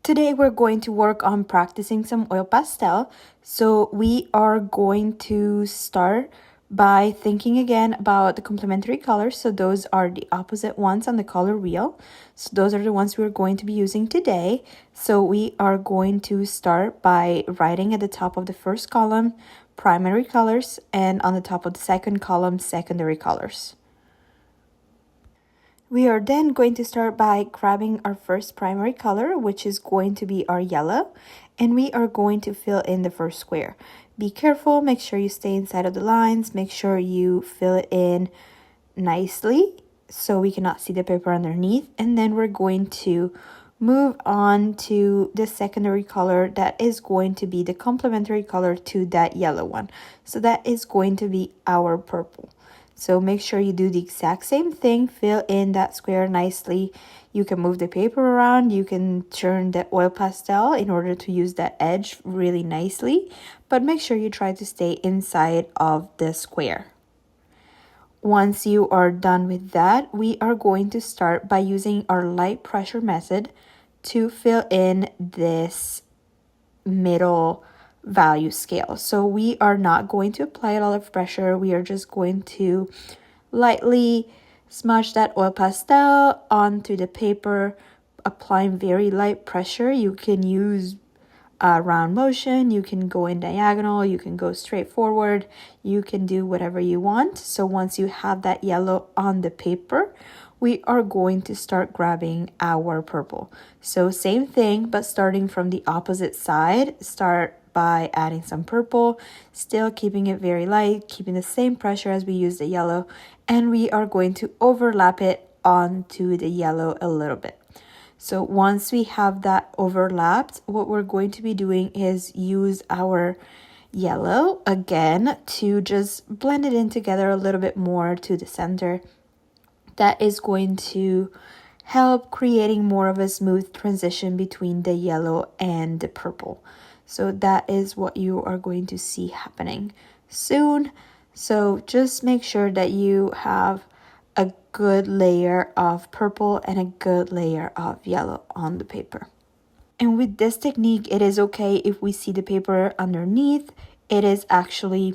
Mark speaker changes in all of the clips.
Speaker 1: Today we're going to work on practicing some oil pastel. So we are going to start by thinking again about the complementary colors. So those are the opposite ones on the color wheel. So those are the ones we're going to be using today. So we are going to start by writing at the top of the first column primary colors and on the top of the second column secondary colors. We are then going to start by grabbing our first primary color, which is going to be our yellow, and we are going to fill in the first square. Be careful, make sure you stay inside of the lines, make sure you fill it in nicely so we cannot see the paper underneath, and then we're going to move on to the secondary color that is going to be the complementary color to that yellow one. So that is going to be our purple. So make sure you do the exact same thing, fill in that square nicely. You can move the paper around, you can turn the oil pastel in order to use that edge really nicely, but make sure you try to stay inside of the square. Once you are done with that, we are going to start by using our light pressure method to fill in this middle value scale. So we are not going to apply a lot of pressure. We are just going to lightly smudge that oil pastel onto the paper, applying very light pressure. You can use a round motion, you can go in diagonal, you can go straight forward, you can do whatever you want. So once you have that yellow on the paper, we are going to start grabbing our purple. So same thing, but starting from the opposite side. Start by adding some purple, still keeping it very light, keeping the same pressure as we use the yellow, and we are going to overlap it onto the yellow a little bit. So once we have that overlapped, what we're going to be doing is use our yellow again to just blend it in together a little bit more to the center. That is going to help creating more of a smooth transition between the yellow and the purple. So that is what you are going to see happening soon. So just make sure that you have a good layer of purple and a good layer of yellow on the paper. And with this technique, it is okay if we see the paper underneath. It is actually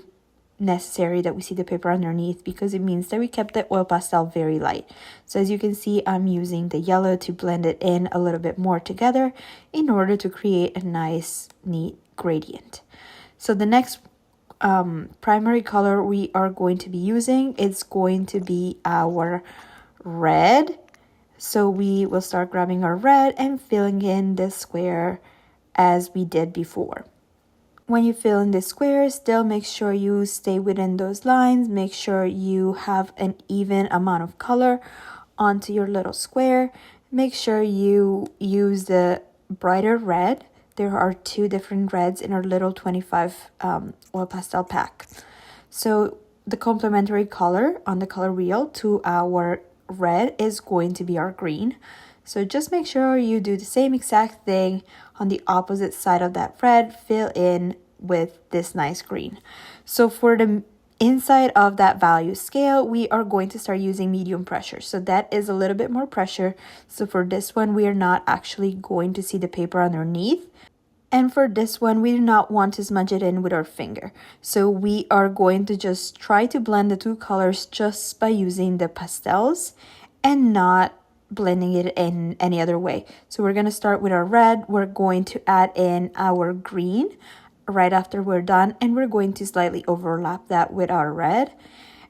Speaker 1: necessary that we see the paper underneath because it means that we kept the oil pastel very light. So as you can see, I'm using the yellow to blend it in a little bit more together in order to create a nice, neat gradient. So the next primary color we are going to be using is going to be our red. So we will start grabbing our red and filling in the square as we did before. When you fill in the squares, still make sure you stay within those lines. Make sure you have an even amount of color onto your little square. Make sure you use the brighter red. There are two different reds in our little 25 oil pastel pack. So the complementary color on the color wheel to our red is going to be our green. So just make sure you do the same exact thing on the opposite side of that red, fill in with this nice green. So for the inside of that value scale, we are going to start using medium pressure. So that is a little bit more pressure. So for this one, we are not actually going to see the paper underneath. And for this one, we do not want to smudge it in with our finger. So we are going to just try to blend the two colors just by using the pastels and not blending it in any other way. So we're going to start with our red. We're going to add in our green right after we're done, and we're going to slightly overlap that with our red.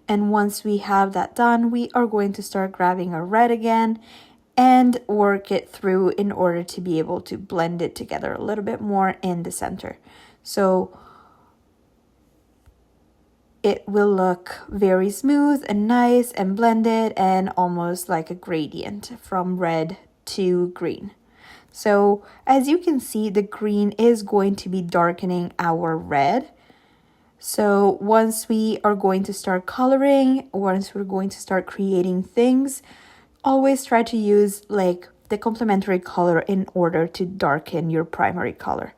Speaker 1: And once we have that done, we are going to start grabbing our red again and work it through in order to be able to blend it together a little bit more in the center. So it will look very smooth and nice and blended and almost like a gradient from red to green. So as you can see, the green is going to be darkening our red. So once we are going to start coloring, once we're going to start creating things, always try to use like the complementary color in order to darken your primary color.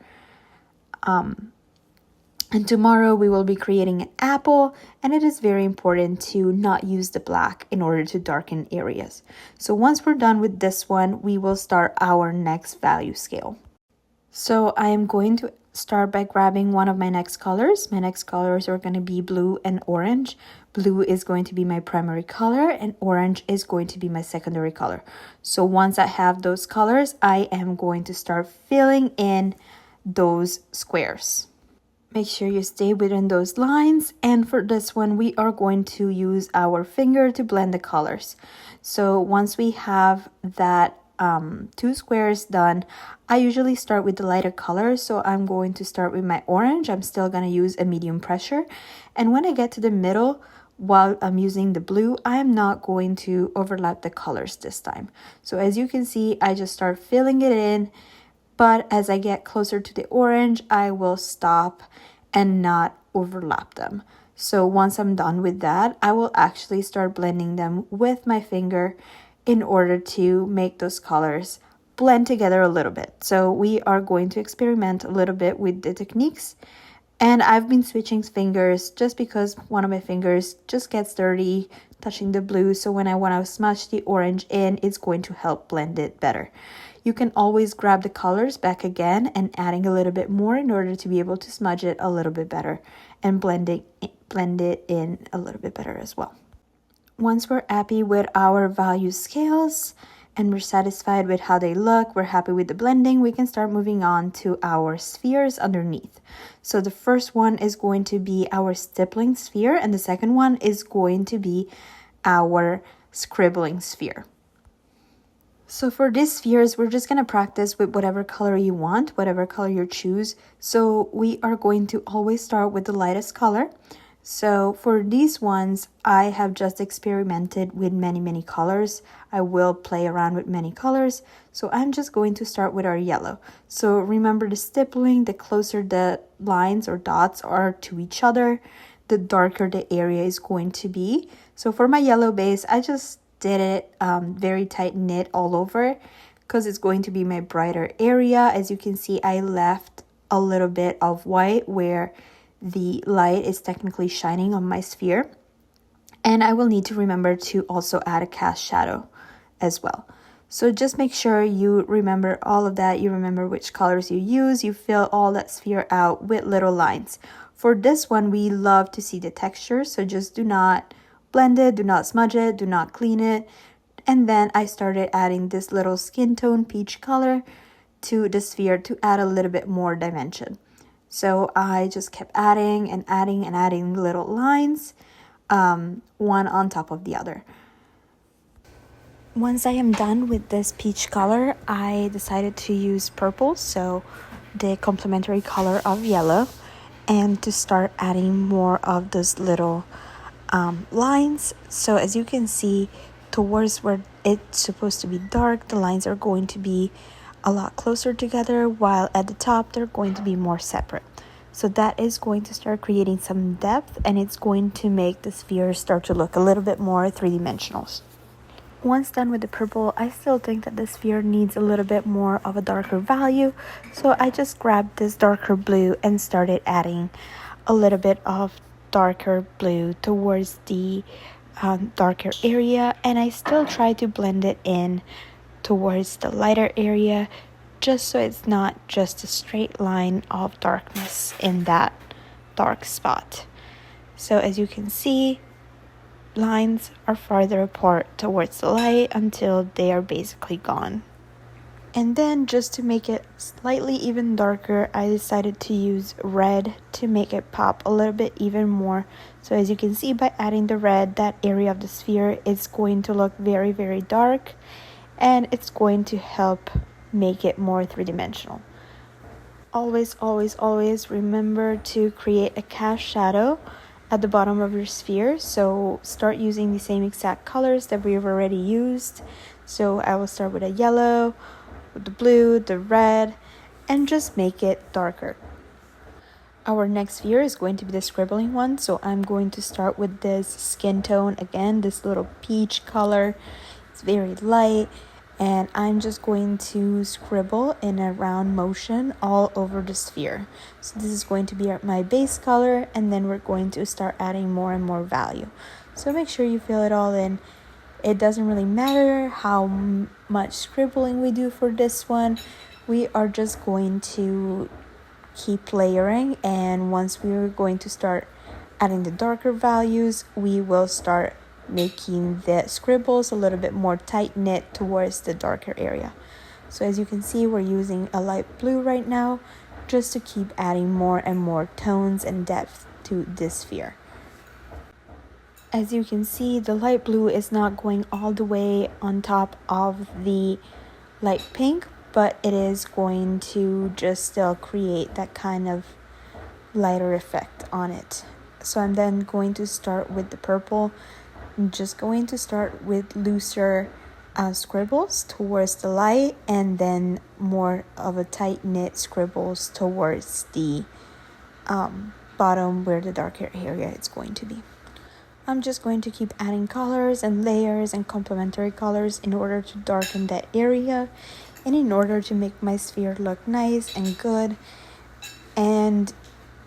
Speaker 1: And tomorrow we will be creating an apple, and it is very important to not use the black in order to darken areas. So once we're done with this one, we will start our next value scale. So I am going to start by grabbing one of my next colors. My next colors are going to be blue and orange. Blue is going to be my primary color and orange is going to be my secondary color. So once I have those colors, I am going to start filling in those squares. Make sure you stay within those lines, and for this one we are going to use our finger to blend the colors. So once we have that two squares done, I usually start with the lighter color, so I'm going to start with my orange. I'm still going to use a medium pressure, and when I get to the middle while I'm using the blue, I am not going to overlap the colors this time. So as you can see, I just start filling it in, but as I get closer to the orange, I will stop and not overlap them. So once I'm done with that, I will actually start blending them with my finger in order to make those colors blend together a little bit. So we are going to experiment a little bit with the techniques. And I've been switching fingers just because one of my fingers just gets dirty touching the blue. So when I want to smudge the orange in, it's going to help blend it better. You can always grab the colors back again and adding a little bit more in order to be able to smudge it a little bit better and blend it in a little bit better as well. Once we're happy with our value scales and we're satisfied with how they look, we're happy with the blending, we can start moving on to our spheres underneath. So the first one is going to be our stippling sphere, and the second one is going to be our scribbling sphere. So for these spheres, we're just going to practice with whatever color you want, whatever color you choose. So we are going to always start with the lightest color. So for these ones, I have just experimented with many colors. I will play around with many colors. So I'm just going to start with our yellow. So remember the stippling, the closer the lines or dots are to each other, the darker the area is going to be. So for my yellow base, I just did it very tight knit all over because it's going to be my brighter area. As you can see, I left a little bit of white where the light is technically shining on my sphere, and I will need to remember to also add a cast shadow as well. So just make sure you remember all of that, you remember which colors you use, you fill all that sphere out with little lines. For this one, we love to see the texture, so just do not blend it, do not smudge it, do not clean it. And then I started adding this little skin tone peach color to the sphere to add a little bit more dimension. So I just kept adding and adding little lines, one on top of the other. Once I am done with this peach color, I decided to use purple, so the complementary color of yellow, and to start adding more of those little lines. So as you can see, towards where it's supposed to be dark, the lines are going to be a lot closer together, while at the top they're going to be more separate. So that is going to start creating some depth, and it's going to make the sphere start to look a little bit more three-dimensional. Once done with the purple, I still think that the sphere needs a little bit more of a darker value, so I just grabbed this darker blue and started adding a little bit of darker blue towards the darker area, and I still try to blend it in towards the lighter area, just so it's not just a straight line of darkness in that dark spot. So as you can see, lines are farther apart towards the light until they are basically gone. And then just to make it slightly even darker, I decided to use red to make it pop a little bit even more. So as you can see, by adding the red, that area of the sphere is going to look very dark, and it's going to help make it more three-dimensional. Always remember to create a cast shadow at the bottom of your sphere. So start using the same exact colors that we've already used. So I will start with a yellow, with the blue, the red, and just make it darker. Our next sphere is going to be the scribbling one, so I'm going to start with this skin tone again, this little peach color. It's very light, and I'm just going to scribble in a round motion all over the sphere. So this is going to be my base color, and then we're going to start adding more and more value. So make sure you fill it all in. It doesn't really matter how much scribbling we do for this one. we are just going to keep layering, and once we're going to start adding the darker values, we will start making the scribbles a little bit more tight knit towards the darker area. So as you can see, we're using a light blue right now just to keep adding more and more tones and depth to this sphere. As you can see, the light blue is not going all the way on top of the light pink, but it is going to just still create that kind of lighter effect on it. So I'm then going to start with the purple. I'm just going to start with looser scribbles towards the light, and then more of a tight knit scribbles towards the bottom where the darker area is going to be. I'm just going to keep adding colors and layers and complementary colors in order to darken that area and in order to make my sphere look nice and good and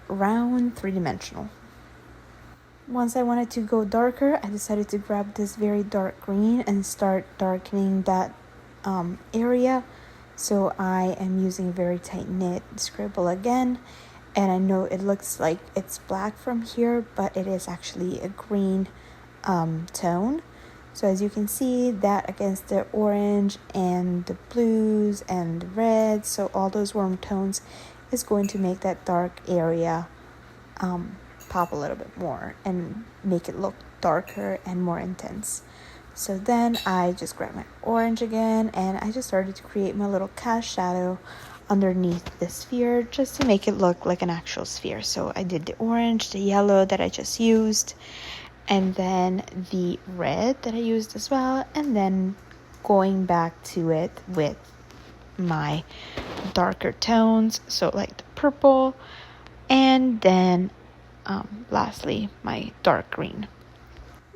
Speaker 1: round, three-dimensional. Once I wanted to go darker, I decided to grab this very dark green and start darkening that area. So I am using very tight knit scribble again, and I know it looks like it's black from here, but it is actually a green tone. So as you can see, that against the orange and the blues and the reds, so all those warm tones is going to make that dark area pop a little bit more and make it look darker and more intense. So then I just grabbed my orange again, and I just started to create my little cast shadow underneath the sphere just to make it look like an actual sphere. So I did the orange, the yellow that I just used, and then the red that I used as well, and then going back to it with my darker tones, so like the purple, and then lastly my dark green.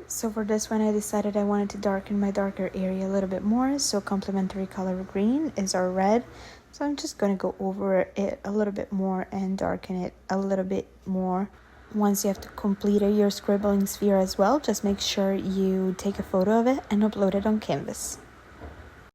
Speaker 1: So for this one, I decided I wanted to darken my darker area a little bit more, so complementary color green is our red. So I'm just going to go over it a little bit more and darken it a little bit more. Once you have completed your scribbling sphere as well, just make sure you take a photo of it and upload it on Canvas.